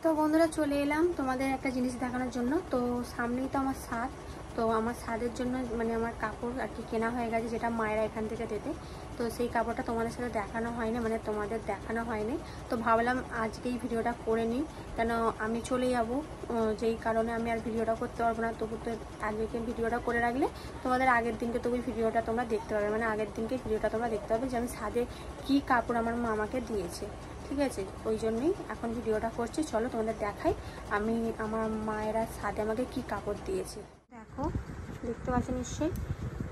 তো বন্ধুরা চলে এলাম তোমাদের একটা জিনিস দেখানোর জন্য। তো সামনেই তো আমার ছাদ, তো আমার ছাদের জন্য মানে আমার কাপড় আর কি কেনা হয়ে গেছে, যেটা মায়েরা এখান থেকে দেবে। তো সেই কাপড়টা তোমাদের সাথে দেখানো হয়নি, মানে তোমাদের দেখানো হয়নি। তো ভাবলাম আজকেই ভিডিওটা করে নিই, কেন আমি চলে যাব, যেই কারণে আমি আর ভিডিওটা করতে পারবো না। তবু তো আজকে ভিডিওটা করে রাখলে তোমাদের আগের দিনকে তবু ভিডিওটা তোমরা দেখতে পাবে, মানে আগের দিনকে ভিডিওটা তোমরা দেখতে পাবে যে আমি ছাদে কী কাপড় আমার মা আমাকে দিয়েছে। ঠিক আছে, ওই জন্যই এখন ভিডিওটা করছি। চলো তোমাদের দেখাই আমি আমার মায়েরা ছাদে আমাকে কি কাপড় দিয়েছে। দেখো, দেখতে পাচ্ছ নিশ্চয়ই,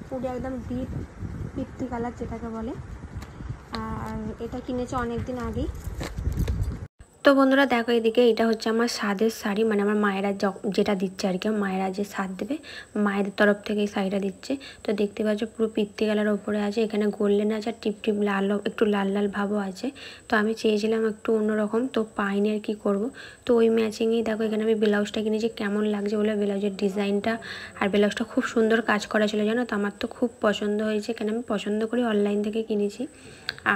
পুরো একদম ডিপ পিত্তি কালার যেটাকে বলে। আর এটা কিনেছে অনেক দিন আগেই। তো বন্ধুরা দেখো, এদিকে এটা হচ্ছে আমার ছাদের শাড়ি, মানে আমার মায়েরা যেটা দিচ্ছে আর কি, মায়েরা যে ছাদ দেবে মায়েদের তরফ থেকে এই শাড়িটা দিচ্ছে। তো দেখতে পাচ্ছ পুরো পিত্তি কালারের ওপরে আছে, এখানে গোল্ডেন আছে আর টিপ টিপ লাল, একটু লাল লাল ভাবও আছে। তো আমি চেয়েছিলাম একটু অন্যরকম, তো পাইনি আর কি করব। তো ওই ম্যাচিংয়েই দেখো এখানে আমি ব্লাউজটা কিনেছি। কেমন লাগছে বলে, ব্লাউজের ডিজাইনটা আর ব্লাউজটা খুব সুন্দর কাজ করা ছিল জানো তো। আমার তো খুব পছন্দ হয়েছে, কেন আমি পছন্দ করি, অনলাইন থেকে কিনেছি।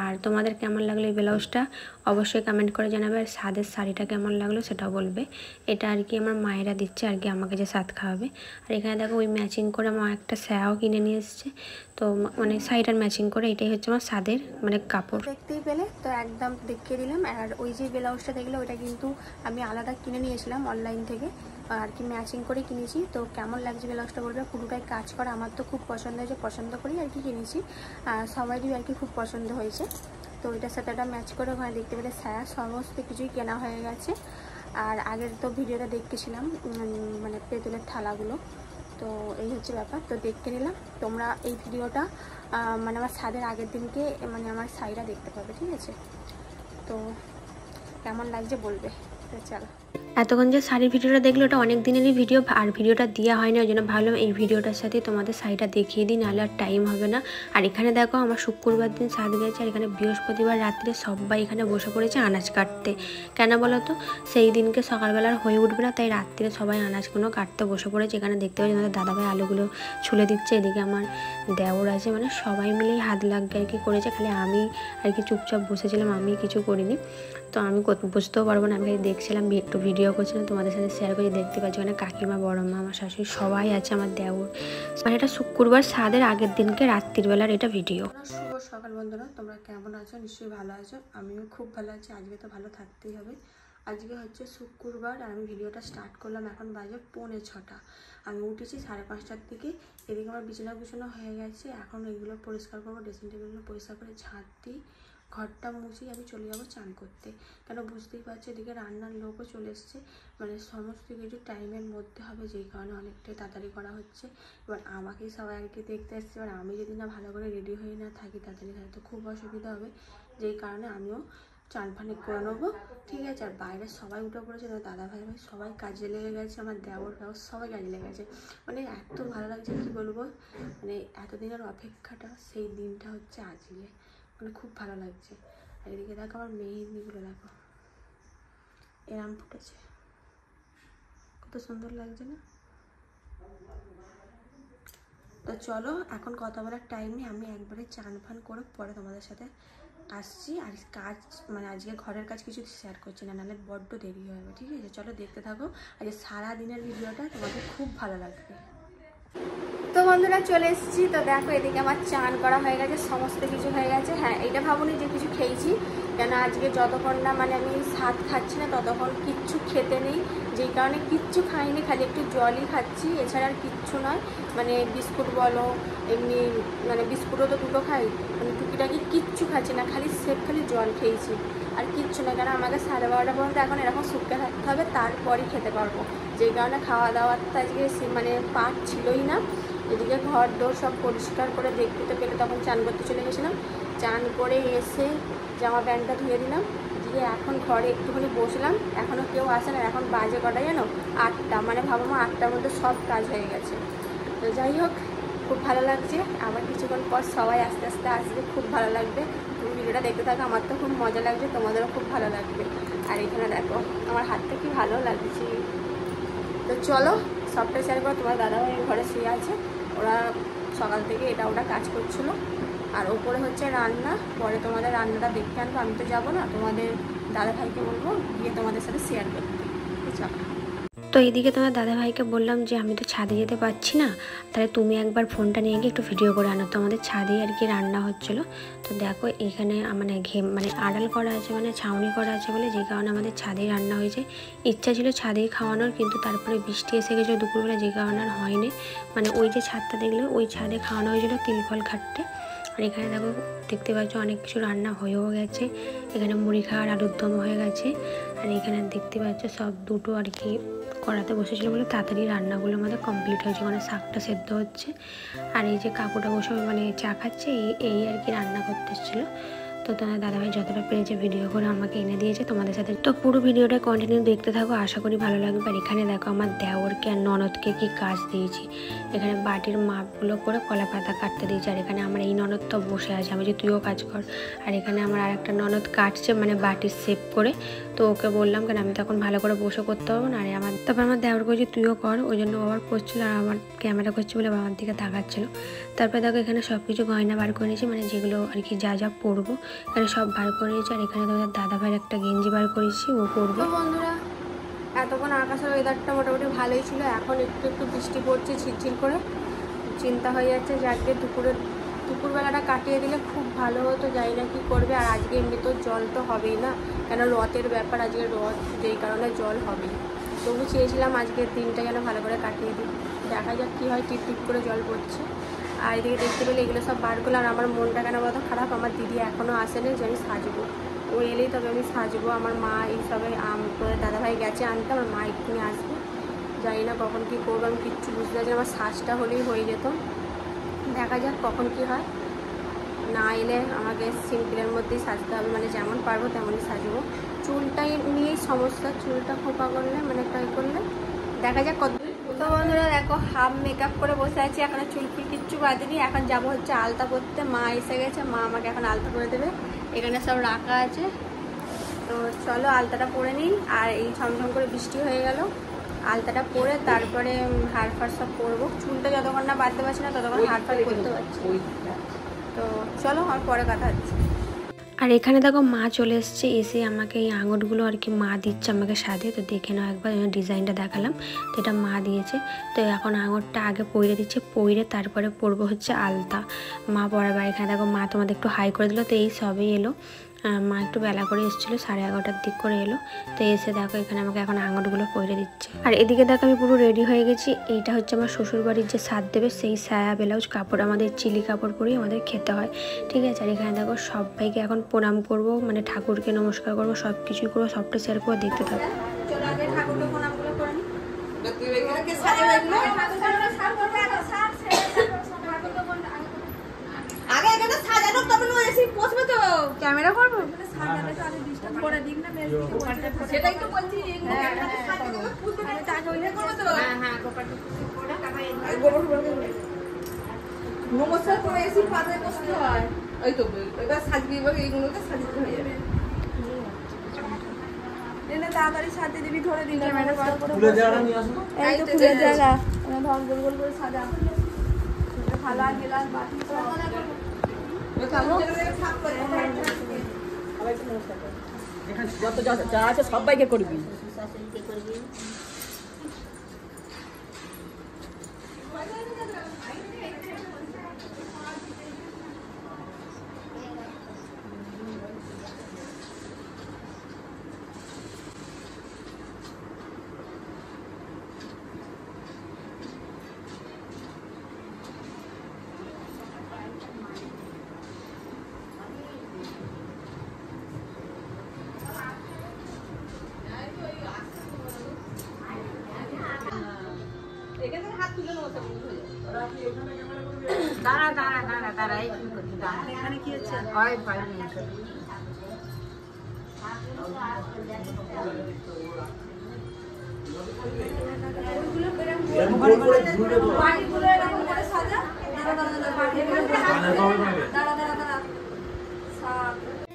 আর তোমাদের কেমন লাগলো এই ব্লাউজটা অবশ্যই কমেন্ট করে জানাবে। আর ছাদের শাড়িটা কেমন লাগলো সেটাও বলবে। এটা আর কি আমার মায়েরা দিচ্ছে আর কি আমাকে, যে ছাদ খাওয়াবে। আর এখানে দেখো ওই ম্যাচিং করে মা একটা স্যাও কিনে নিয়ে এসছে। তো মানে শাড়িটার ম্যাচিং করে এটাই হচ্ছে আমার ছাদের মানে কাপড়। দেখতেই পেলে তো একদম দেখিয়ে দিলাম। আর ওই যে ব্লাউজটা দেখলে ওটা কিন্তু আমি আলাদা কিনে নিয়েছিলাম অনলাইন থেকে আর কি, ম্যাচিং করে কিনেছি। তো কেমন লাগছে ব্লাউজটা বলবে, পুরোটাই কাজ করা। আমার তো খুব পছন্দ হয়েছে, পছন্দ করেই আর কি কিনেছি। সবারই আর কি খুব পছন্দ হয়েছে। তো এটার সাথে একটা ম্যাচ করে ওখানে দেখতে পেলে ছায়া সমস্ত কিছুই কেনা হয়ে গেছে। আর আগের তো ভিডিওটা দেখতেছিলাম মানে পেতলের থালাগুলো। তো এই হচ্ছে ব্যাপার, তো দেখতে নিলাম। তোমরা এই ভিডিওটা মানে আমার ছাদের আগের দিনকে মানে আমার শাড়িটা দেখতে পাবে, ঠিক আছে? তো কেমন লাগছে বলবে। তো চলো, এতক্ষণ যে শাড়ির ভিডিওটা দেখলো ওটা অনেক দিনেরই ভিডিও, আর ভিডিওটা দেওয়া হয়নি, ওই জন্য ভাবলাম এই ভিডিওটার সাথে তোমাদের শাড়িটা দেখিয়ে দিই, নাহলে আর টাইম হবে না। আর এখানে দেখো আমার শুক্রবার দিন ছাদ গেছে, আর এখানে বৃহস্পতিবার রাত্রে সবাই এখানে বসে পড়েছে আনাজ কাটতে। কেন বলো তো, সেই দিনকে সকালবেলা হয়ে উঠবে না, তাই রাত্রে সবাই আনাজগুলো কাটতে বসে পড়েছে। এখানে দেখতে পাচ্ছি আমাদের দাদাভাই আলুগুলো ছুলে দিচ্ছে, এদিকে আমার দেওর আছে, মানে সবাই মিলেই হাত লাগিয়ে আর কি করেছে। খালি আমি আর কি চুপচাপ বসেছিলাম, আমি কিছু করিনি। তো আমি বুঝতেও পারবো না, আমি দেখছিলাম, একটু ভিডিও করছিলাম, তোমাদের সাথে শেয়ার করে। দেখতে পাচ্ছি ওখানে কাকিমা, বড় মা, আমার শাশুড়ি সবাই আছে, আমার দেওর। মানে এটা শুক্রবার ছাদের আগের দিনকে রাত্রিবেলার এটা ভিডিও। শুভ সকাল বন্ধুরা, তোমরা কেমন আছো? নিশ্চয়ই ভালো আছো, আমিও খুব ভালো আছি। আজকে তো ভালো থাকতেই হবে। আজকে হচ্ছে শুক্রবার আর আমি ভিডিওটা স্টার্ট করলাম, এখন বাজে 5:45। আমি উঠেছি 5:30টার দিকে। এদিকে আমার বিছানা হয়ে গেছে, এখন এগুলো পরিষ্কার করবো, ড্রেসিং টেবিলগুলো পরিষ্কার করে ঝাঁট দিই, ঘরটা মুছি, আমি চলে যাবো চান করতে। কেন বুঝতেই পারছি এদিকে রান্নার লোকও চলে এসছে, মানে সমস্ত কিছু টাইমের মধ্যে হবে, যেই কারণে অনেকটাই তাড়াতাড়ি করা হচ্ছে। এবার আমাকেই সবাই আর কি দেখতে এসছে, এবার আমি যদি না ভালো করে রেডি হয়ে না থাকি তাড়াতাড়ি, তো খুব অসুবিধা হবে, যেই কারণে আমিও চান ফানি করে নেবো, ঠিক আছে? আর বাইরে সবাই উঠে পড়েছে, দাদা ভাই সবাই কাজে লেগে গেছে, আমার দেওর সবাই কাজে লেগে গেছে। মানে এত ভালো লাগছে কি বলবো, মানে এতদিনের অপেক্ষাটা সেই দিনটা হচ্ছে আজকে, মানে খুব ভালো লাগছে। আর এদিকে দেখো আমার মেহেন্দিগুলো দেখো এরাম ফুটেছে, কত সুন্দর লাগছে না? তো চলো, এখন কথা বলার টাইম নেই, আমি একবারে চান ফান করে পরে তোমাদের সাথে আসছি। আর কাজ মানে আজকে ঘরের কাজ কিছু শেয়ার করছি না, নাহলে বড্ড দেরি হয়ে যাবে, ঠিক আছে? চলো দেখতে থাকো, আজকে সারাদিনের ভিডিওটা তোমাদের খুব ভালো লাগবে। তো বন্ধুরা চলে এসেছি। তো দেখো এদিকে আমার চান করা হয়ে গেছে, সমস্ত কিছু হয়ে গেছে। হ্যাঁ, এটা ভাবুনি যে কিছু খেয়েছি, কেন আজকে যতক্ষণ না মানে আমি ভাত খাচ্ছি না ততক্ষণ কিচ্ছু খেতে নেই, যেই কারণে কিচ্ছু খাইনি, খালি একটু জলই খাচ্ছি, এছাড়া আর কিচ্ছু নয়। মানে বিস্কুট বলো, এমনি মানে বিস্কুটও তো দুটো খাই, মানে টুকিটাকি কিচ্ছু খাচ্ছি না, খালি জল খেয়েছি, আর কিচ্ছু না। কেন আমাকে 12:30 পর্যন্ত এখন এরকম শুকিয়ে থাকতে হবে, তারপরই খেতে পারবো, যেই কারণে খাওয়া দাওয়ারটা আজকে মানে পাট ছিলই না। এদিকে ঘর দোর সব পরিষ্কার করে দেখতে তো পেলে, তখন চান করতে চলে গেছিলাম। চান করে এসে জামা প্যান্টটা ধুয়ে দিলাম, দিয়ে এখন ঘরে একটুখানি বসলাম। এখনও কেউ আসে না, এখন বাজে কটা জানো? 8টা। মানে ভাবো মা 8টার মধ্যে সব কাজ হয়ে গেছে। তো যাই হোক, খুব ভালো লাগছে। আবার কিছুক্ষণ পর সবাই আস্তে আস্তে আসবে, খুব ভালো লাগবে। তুমি ভিডিওটা দেখতে থাকো, আমার তো খুব মজা লাগছে, তোমাদেরও খুব ভালো লাগবে। আর এখানে দেখো আমার হাতটা কি ভালো লাগছে। তো চলো সবটা শেয়ার করো। তোমার দাদাভাই ঘরে শুয়ে আছে, ওরা সকাল থেকে এটা ওটা কাজ করছিলো। আর ওপরে হচ্ছে রান্না, পরে তোমাদের রান্নাটা দেখতে আনবো, আমি তো যাবো না, তোমাদের দাদাভাইকে বলবো গিয়ে তোমাদের সাথে শেয়ার করতে। চলো। তো এইদিকে তোমার দাদাভাইকে বললাম যে আমি তো ছাদে যেতে পারছি না, তাহলে তুমি একবার ফোনটা নিয়ে গিয়ে একটু ভিডিও করে আনো। তো আমাদের ছাদেই আর কি রান্না হচ্ছিলো। তো দেখো এখানে মানে আড়াল করা আছে, মানে ছাউনি করা আছে বলে, যে কারণে আমাদের ছাদেই রান্না হয়েছে। ইচ্ছা ছিল ছাদেই খাওয়ানোর, কিন্তু তারপরে বৃষ্টি এসে গেছিলো দুপুরবেলা, যে কারণে আর হয়নি। মানে ওই যে ছাদটা দেখলে ওই ছাদে খাওয়ানো হয়েছিল তিলফল খাটতে। আর এখানে দেখো দেখতে পাচ্ছ অনেক কিছু রান্না হয়েও গেছে। এখানে মুড়ি খাওয়ার আলুর দম হয়ে গেছে। আর এখানে দেখতে পাচ্ছ সব দুটো আর কি কড়াতে বসেছিল বলে তাড়াতাড়ি রান্নাগুলো আমাদের কমপ্লিট হয়েছে। মানে শাকটা সেদ্ধ হচ্ছে, আর এই যে কাকুটা বসে মানে চা খাচ্ছে, এই আর কি রান্না করতে এসেছিলো। তো তোমার দাদাভাই যতটা পেরেছে ভিডিও করে আমাকে এনে দিয়েছে তোমাদের সাথে। তো পুরো ভিডিওটা কন্টিনিউ দেখতে থাকো, আশা করি ভালো লাগবে। আর এখানে দেখো আমার দেওরকে আর ননদকে কি কাজ দিয়েছি। এখানে বাটির মাপগুলো করে কলা পাতা কাটতে দিয়েছি। আর এখানে আমার এই ননদ তো বসে আছে, আমি যে তুইও কাজ কর। আর এখানে আমার আর একটা ননদ কাটছে, মানে বাটির শেপ করে। তো ওকে বললাম কেন আমি তখন ভালো করে বসে করতে পারবো না। আর তারপর আমার দেওর বলছে তুইও কর, ওই জন্য আবার করছিল। আর আমার ক্যামেরা করছে বলে আমার দিকে তাকাচ্ছিলো। তারপরে দেখো এখানে সব কিছু গয়না বার করে নিয়েছি, মানে যেগুলো আর কি যা যা পরবো এখানে সব বার করে নিয়েছি। আর এখানে তোমাদের দাদাভাইয়ের একটা গেঞ্জি বার করেছি, ও পরবো। তো বন্ধুরা, এতক্ষণ আকাশের ওয়েদারটা মোটামুটি ভালোই ছিল, এখন একটু একটু বৃষ্টি পড়ছে ঝিরঝির করে। চিন্তা হয়ে যাচ্ছে যে আজকে দুপুরবেলাটা কাটিয়ে দিলে খুব ভালো হতো, জানি না কী করবে। আর আজকে এমনি তো জল তো হবেই না, কেন রথের ব্যাপার, আজকে রথ, যেই কারণে জল হবেই। তবু চেয়েছিলাম আজকের দিনটা যেন ভালো করে কাটিয়ে দিই। দেখা যাক কী হয়, টিপ টিপ করে জল পড়ছে। আর এদিকে দেখতে পেলে এগুলো সব বার করলো। আর আমার মনটা কেন বলতো খারাপ, আমার দিদি এখনও আসেনি যে আমি সাজবো। ও এলেই তবে আমি সাজবো। আমার মা এইসবে তোদের দাদাভাই গেছে আনতে, আমার মা এক্ষুনি আসবে। জানি না কখন কী করবো, আমি কিচ্ছু বুঝতে পারছি না। আমার সাজটা হলেই হয়ে যেত। দেখা যাক কখন কী হয়। না এলে আমাকে সিম্পলের মধ্যেই সাজতে হবে, মানে যেমন পারবো তেমনই সাজবো। চুলটাই নিয়েই সমস্যা, চুলটা খোঁপা করলে মানে ট্রাই করলে দেখা যাক কত। তো বন্ধুরা দেখো হাফ মেকআপ করে বসে আছি, এখনো চুল ফুল কিচ্ছু বাঁধিনি। এখন যাবো হচ্ছে আলতা করতে। মা এসে গেছে, মা আমাকে এখন আলতা করে দেবে। এখানে সব রাখা আছে, তো চলো আলতাটা পরে নিই। আর এই ঝমঝম করে বৃষ্টি হয়ে গেল, আলতাটা পরে তারপরে হাড় ফাড় সব করবো। চুলটা যতক্ষণ না বাঁধতে পারছি না ততক্ষণ হাড় ফাড় করতে পারছি। তো চলো আর পরে কথা হচ্ছে। আর এখানে দেখো মা চলে এসছে, এসে আমাকে এই আঙুরগুলো আর কি মা দিচ্ছে আমাকে সাথে। তো দেখে নাও একবার ডিজাইনটা দেখালাম, তো এটা মা দিয়েছে। তো এখন আঙুরটা আগে পইরে দিচ্ছে, পইরে তারপরে পরবো হচ্ছে আলতা। মা পরাবে। এখানে দেখো মা তোমাদের একটু হাই করে দিল। তো এই সবেই এলো, মা একটু বেলা করে এসেছিলো, 11:30টার দিক করে এলো। তো এসে দেখো এখানে আমাকে এখন আঙুরগুলো পরে দিচ্ছে। আর এদিকে দেখো আমি পুরো রেডি হয়ে গেছি। এইটা হচ্ছে আমার শ্বশুরবাড়ির যে সাত দেবে সেই সায়া ব্লাউজ কাপড়, আমাদের চিলি কাপড় পরেই আমাদের খেতে হয়, ঠিক আছে। আর এখানে দেখো সবাইকে এখন প্রণাম করব, মানে ঠাকুরকে নমস্কার করবো, সব কিছুই করবো, সবটা শেয়ার করবো, দেখতে থাকবো। ক্যামেরা করবো, সেটাই তো বলছি। নমস্কার করে এসি পাতে বসতে হয়, ওই তো এবার সাজিয়ে এইগুলোকে সাজিয়ে হয়ে যাবে। তাড়াতাড়ি সাজিয়ে দিবি, ধরে দিন ফুলের জায়গা ধর গোল গোল করে সাজা, থালা গেলাস বাটি যত যা আছে সবাইকে করবি। দাঁড়া দাঁড়া দাঁড়া দাঁড়া, এখানে কি হচ্ছে?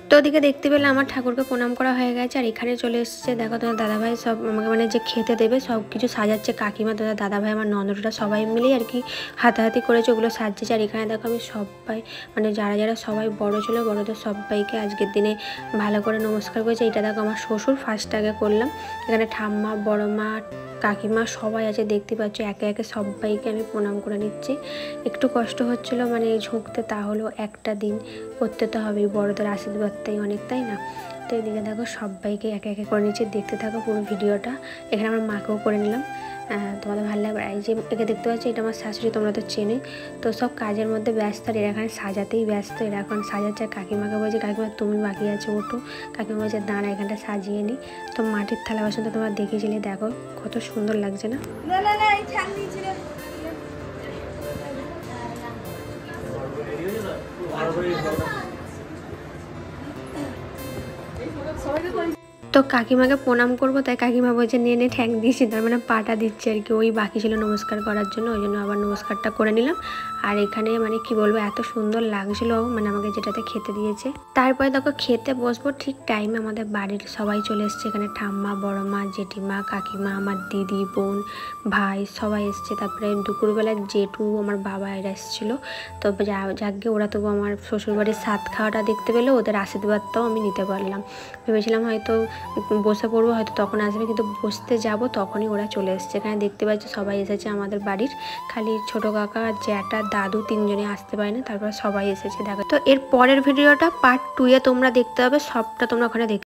তো ওদিকে দেখতে পেলে আমার ঠাকুরকে প্রণাম করা হয়ে গেছে, আর এখানে চলে এসেছে দেখো তোমার দাদাভাই সব আমাকে মানে যে খেতে দেবে সব কিছু সাজাচ্ছে, কাকিমা তোমার দাদাভাই আমার ননদরা সবাই মিলেই আর কি হাতাহাতি করেছে ওগুলো সাজছে। আর এখানে দেখো আমি সবাই মানে যারা যারা সবাই বড় ছিল বড়দের সবাইকে আজকের দিনে ভালো করে নমস্কার করেছে। এটা দেখো আমার শ্বশুর ফার্স্ট আগে করলাম, এখানে ঠাম্মা বড় মা কাকিমা সবাই আছে দেখতে পাচ্ছ, একে একে সবাইকে আমি প্রণাম করে নিচ্ছি। একটু কষ্ট হচ্ছিলো মানে ঝুঁকতে, তাহলেও একটা দিন করতে তো হবেই, বড়দের আশীর্বাদটাই অনেক, তাই না? তো এদিকে দেখো সবাইকে একে একে করে নিচ্ছি, দেখতে থাকো পুরো ভিডিওটা। এখানে আমার মাকেও করে নিলাম, তোমাদের ভালো লাগবে। এই যে একে দেখতে পাচ্ছি এটা আমার শাশুড়ি, তোমরা তো চেনে। তো সব কাজের মধ্যে ব্যস্ত, আর এরা এখানে সাজাতেই ব্যস্ত, এরা এখন সাজাচ্ছে। কাকিমাকে বলছে কাকিমা তুমি বাকি আছো ওঠো, কাকিমা বলছে দাঁড়া এখানটা সাজিয়ে নিই। তো মাটির থালা বাসন তো তোমরা দেখেছিলে, দেখো কত সুন্দর লাগছে না? তো কাকিমাকে প্রণাম করবো, তাই কাকিমা বলছে নে ঠ্যাং দিয়েছি, তার মানে পাটা দিচ্ছে আর কি। ওই বাকি ছিল নমস্কার করার জন্য, ওই জন্য আবার নমস্কারটা করে নিলাম। আর এখানে মানে কি বলবো এত সুন্দর লাগছিল মানে আমাকে যেটাতে খেতে দিয়েছে। তারপরে দেখো খেতে বসবো, ঠিক টাইমে আমাদের বাড়ির সবাই চলে এসছে, এখানে ঠাম্মা বড় মা জেঠিমা কাকিমা আমার দিদি বোন ভাই সবাই এসছে। তারপরে দুপুরবেলা জেঠু আমার বাবা এরা এসেছিলো। তো যাকে ওরা তবু আমার শ্বশুরবাড়ির সাত খাওয়াটা দেখতে পেলে ওদের আশীর্বাদটাও আমি নিতে পারলাম। ভেবেছিলাম হয়তো বসে পড়বো, হয়তো তখন আসবে, কিন্তু বসতে যাব তখনই ওরা চলে এসছে। এখানে দেখতে পাচ্ছি সবাই এসেছে আমাদের বাড়ির, খালি ছোট কাকা জ্যাঠা দাদু তিনজনে আসতে পারে না, তারপর সবাই এসেছে দেখো। তো এর পরের ভিডিওটা পার্ট 2 তোমরা দেখতে হবে, সবটা তোমরা ওখানে দেখতে